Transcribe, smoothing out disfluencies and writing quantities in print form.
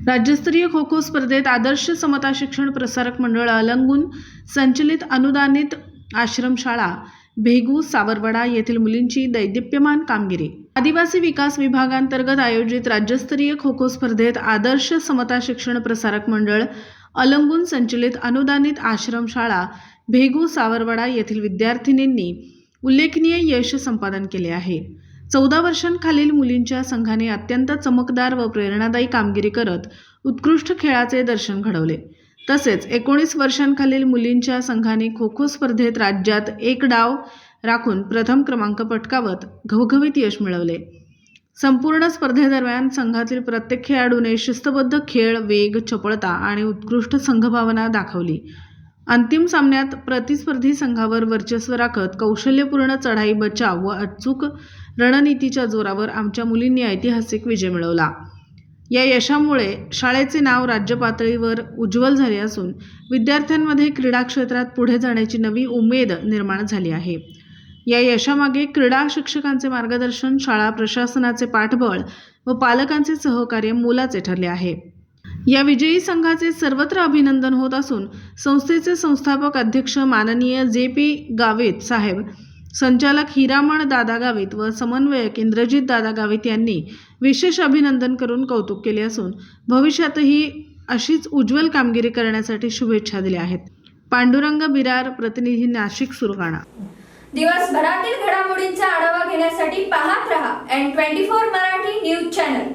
राज्यस्तरीय खो खो स्पर्धेत आदर्श समता शिक्षण प्रसारक मंडळ अलंगून संचलित अनुदानित आश्रमशाळा भेगू सावरवाडा येथील मुलींची दैदिप्यमान कामगिरी। आदिवासी विकास विभागांतर्गत आयोजित राज्यस्तरीय खो खो स्पर्धेत आदर्श समता शिक्षण प्रसारक मंडळ अलंगून संचलित अनुदानित आश्रमशाळा भेगू सावरवाडा येथील विद्यार्थिनींनी उल्लेखनीय यश संपादन केले आहे। 14 वर्षांखालील मुलींच्या संघाने अत्यंत चमकदार व प्रेरणादायी कामगिरी करत उत्कृष्ट खेळाचे दर्शन घडवले। तसेच 19 वर्षांखालील मुलींच्या संघाने खो खो स्पर्धेत राज्यात एक डाव राखून प्रथम क्रमांक पटकावत घवघवीत यश मिळवले। संपूर्ण स्पर्धेदरम्यान संघातील प्रत्येक खेळाडूने शिस्तबद्ध खेळ, वेग, चपळता आणि उत्कृष्ट संघभावना दाखवली। अंतिम सामन्यात प्रतिस्पर्धी संघावर वर्चस्व राखत कौशल्यपूर्ण चढाई, बचाव व अचूक रणनीतीच्या जोरावर आमच्या मुलींनी ऐतिहासिक विजय मिळवला। या यशामुळे शाळेचे नाव राज्य पातळीवर उज्ज्वल झाले असून विद्यार्थ्यांमध्ये क्रीडा क्षेत्रात पुढे जाण्याची नवी उमेद निर्माण झाली आहे। या यशामागे क्रीडा शिक्षकांचे मार्गदर्शन, शाळा प्रशासनाचे पाठबळ व पालकांचे सहकार्य मोलाचे ठरले आहे। या विजयी संघाचे सर्वत्र अभिनंदन होत असून संस्थेचे संस्थापक अध्यक्ष माननीय जे.पी. गावित साहेब, संचालक हिरामण दादा गावित व समन्वयक इंद्रजित दादा गावित यांनी विशेष अभिनंदन करून कौतुक केले असून भविष्यातही अशीच उज्ज्वल कामगिरी करण्यासाठी शुभेच्छा दिल्या आहेत। पांडुरंग बिरार, प्रतिनिधी, नाशिक सुरगाणा। दिवसभरातील घडामोडींचा आढावा घेण्यासाठी पाहत रहा N24 मराठी न्यूज चॅनल।